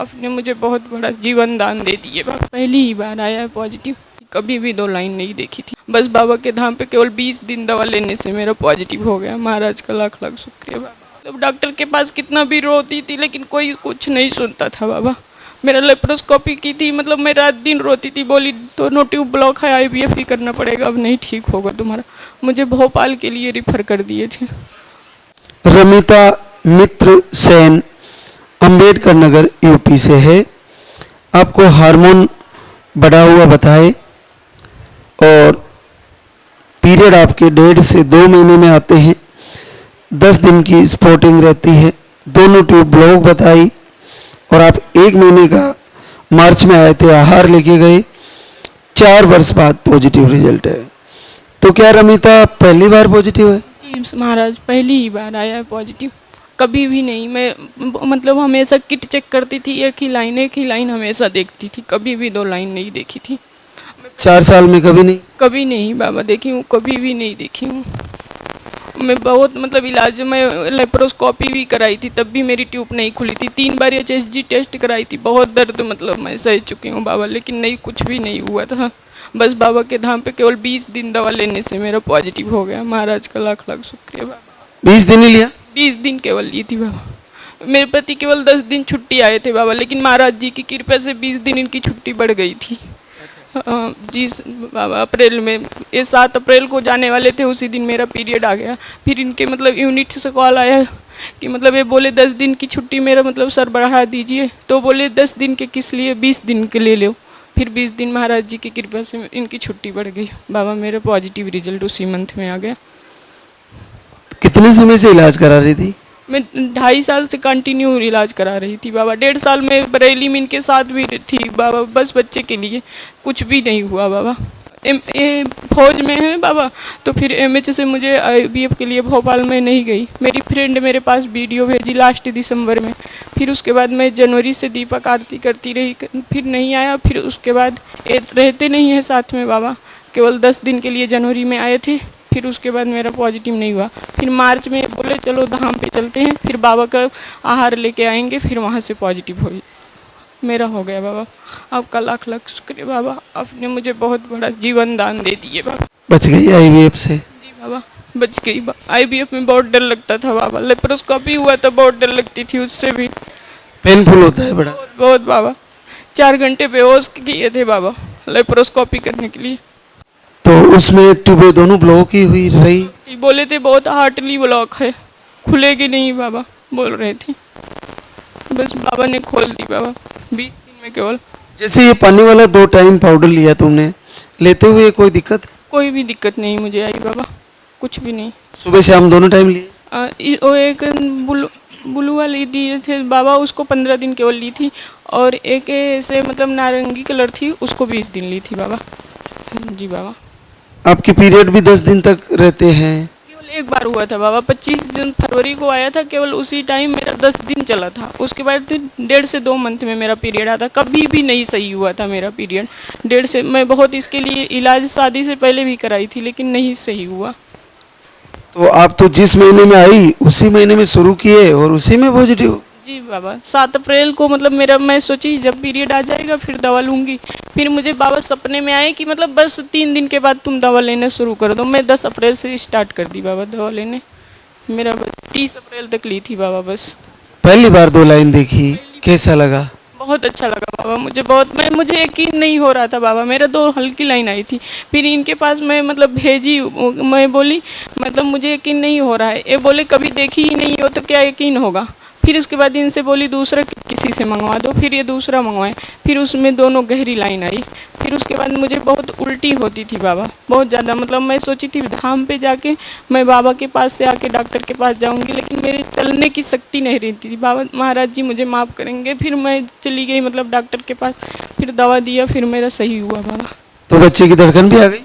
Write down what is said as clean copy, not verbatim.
आपने मुझे बहुत बड़ा जीवन दान दे दिए बाबा। पहली ही बार आया है पॉजिटिव, कभी भी दो लाइन नहीं देखी थी। बस बाबा के धाम पे केवल 20 दिन दवा लेने से मेरा पॉजिटिव हो गया। महाराज का लाख लाख शुक्रिया बाबा। मतलब डॉक्टर के पास कितना भी रोती थी लेकिन कोई कुछ नहीं सुनता था बाबा। मेरा लेप्रोस्कोपी की थी, मतलब मैं रात दिन रोती थी, बोली दोनों ट्यूब ब्लॉक है, IVF ही करना पड़ेगा, अब नहीं ठीक होगा तुम्हारा। मुझे भोपाल के लिए रिफ़र कर दिए थे। रमिता मित्र सेन अंबेडकर नगर यूपी से है। आपको हार्मोन बढ़ा हुआ बताए और पीरियड आपके 1.5 से 2 महीने में आते हैं। 10 दिन की स्पॉटिंग रहती है। दोनों ट्यूब ब्लॉक बताई और आप 1 महीने का मार्च में आए थे, आहार लेके गए। 4 वर्ष बाद पॉजिटिव रिजल्ट है। तो क्या रमिता पहली बार पॉजिटिव है? जी महाराज, पहली ही बार आया है पॉजिटिव, कभी भी नहीं। मैं मतलब हमेशा किट चेक करती थी, एक ही लाइन हमेशा देखती थी, कभी भी दो लाइन नहीं देखी थी। 4 साल में कभी नहीं? कभी नहीं बाबा देखी हूँ, कभी भी नहीं देखी हूँ। मैं बहुत मतलब इलाज में लेप्रोस्कोपी भी कराई थी, तब भी मेरी ट्यूब नहीं खुली थी। 3 बार HSG टेस्ट कराई थी, बहुत दर्द मतलब मैं सह चुकी हूँ बाबा, लेकिन नहीं, कुछ भी नहीं हुआ था। बस बाबा के धाम पे केवल 20 दिन दवा लेने से मेरा पॉजिटिव हो गया। महाराज का लाख लाख शुक्रिया बाबा। 20 दिन ही लिया? 20 दिन केवल ली थी बाबा। मेरे पति केवल 10 दिन छुट्टी आए थे बाबा, लेकिन महाराज जी की कृपा से 20 दिन इनकी छुट्टी बढ़ गई थी। जी बाबा, अप्रैल में, ये 7 अप्रैल को जाने वाले थे, उसी दिन मेरा पीरियड आ गया। फिर इनके मतलब यूनिट से कॉल आया कि मतलब ये बोले 10 दिन की छुट्टी मेरा मतलब सर बढ़ा दीजिए। तो बोले 10 दिन के किस लिए, 20 दिन के ले लो। फिर 20 दिन महाराज जी की कृपा से इनकी छुट्टी बढ़ गई बाबा। मेरा पॉजिटिव रिजल्ट उसी मंथ में आ गया। कितने समय से इलाज करा रही थी? मैं 2.5 साल से कंटिन्यू इलाज करा रही थी बाबा। 1.5 साल में बरेली में इनके साथ भी थी बाबा, बस बच्चे के लिए, कुछ भी नहीं हुआ बाबा। फौज में है बाबा, तो फिर MH से मुझे IVF के लिए भोपाल में नहीं गई। मेरी फ्रेंड मेरे पास वीडियो भेजी लास्ट दिसंबर में। फिर उसके बाद मैं जनवरी से दीपक आरती करती रही, फिर नहीं आया। फिर उसके बाद रहते नहीं है साथ में बाबा, केवल 10 दिन के लिए जनवरी में आए थे। फिर उसके बाद मेरा पॉजिटिव नहीं हुआ। फिर मार्च में बोले चलो धाम पे चलते हैं, फिर बाबा का आहार लेके आएंगे, फिर वहाँ से पॉजिटिव हो मेरा हो गया बाबा। आपका लाख लाख शुक्रिया बाबा, आपने मुझे बहुत बड़ा जीवन दान दे दिए बाबा। बच गई IVF से? जी बाबा, बच गई। IVF में बहुत डर लगता था बाबा, लेप्रोस्कोपी हुआ तो बहुत डर लगती थी, उससे भी पेनफुल होता है बड़ा? बहुत बाबा। 4 घंटे बेहोश किए थे बाबा लेप्रोस्कोपी करने के लिए। तो उसमें ट्यूबें दोनों ब्लॉक ही हुई रही? बोले थे बहुत हार्टली ब्लॉक है, खुलेगी नहीं बाबा, बोल रहे थे। बस बाबा ने खोल दी बाबा 20 दिन में केवल। जैसे ये पानी वाला 2 टाइम पाउडर लिया तुमने, लेते हुए कोई दिक्कत? कोई भी दिक्कत नहीं मुझे आई बाबा, कुछ भी नहीं। सुबह शाम दोनों टाइम लिए? वो एक ब्लू वाली दिए थे बाबा, उसको 15 दिन केवल ली थी, और एक ऐसे मतलब नारंगी कलर थी, उसको 20 दिन ली थी बाबा। जी बाबा। आपके पीरियड भी 10 दिन तक रहते हैं? केवल एक बार हुआ था बाबा, 25 फरवरी को आया था, केवल उसी टाइम मेरा 10 दिन चला था। उसके बाद 1.5 से 2 मंथ में मेरा पीरियड आता, कभी भी नहीं सही हुआ था मेरा पीरियड। 1.5 से मैं बहुत इसके लिए इलाज शादी से पहले भी कराई थी, लेकिन नहीं सही हुआ। तो आप तो जिस महीने में आई उसी महीने में शुरू किए और उसी में पॉजिटिव? जी बाबा, 7 अप्रैल को मतलब मेरा, मैं सोची जब पीरियड आ जाएगा फिर दवा लूँगी। फिर मुझे बाबा सपने में आए कि मतलब बस 3 दिन के बाद तुम दवा लेना शुरू कर दो। मैं 10 अप्रैल से स्टार्ट कर दी बाबा दवा लेने। मेरा बस 30 अप्रैल तक ली थी बाबा बस। पहली बार 2 लाइन देखी, कैसा लगा? बहुत अच्छा लगा बाबा, मुझे बहुत, मुझे यकीन नहीं हो रहा था बाबा। मेरा 2 हल्की लाइन आई थी, फिर इनके पास मैं मतलब भेजी, मैं बोली मतलब मुझे यकीन नहीं हो रहा है। ये बोले कभी देखी ही नहीं हो तो क्या यकीन होगा। फिर उसके बाद इनसे बोली दूसरा किसी से मंगवा दो, फिर ये दूसरा मंगवाए, फिर उसमें दोनों गहरी लाइन आई। फिर उसके बाद मुझे बहुत उल्टी होती थी बाबा, बहुत ज़्यादा। मतलब मैं सोची थी धाम पे जाके मैं बाबा के पास से आके डॉक्टर के पास जाऊंगी, लेकिन मेरे चलने की शक्ति नहीं रहती थी। बाबा महाराज जी मुझे माफ़ करेंगे। फिर मैं चली गई मतलब डॉक्टर के पास, फिर दवा दिया, फिर मेरा सही हुआ बाबा। तो बच्चे की धड़कन भी आ गई?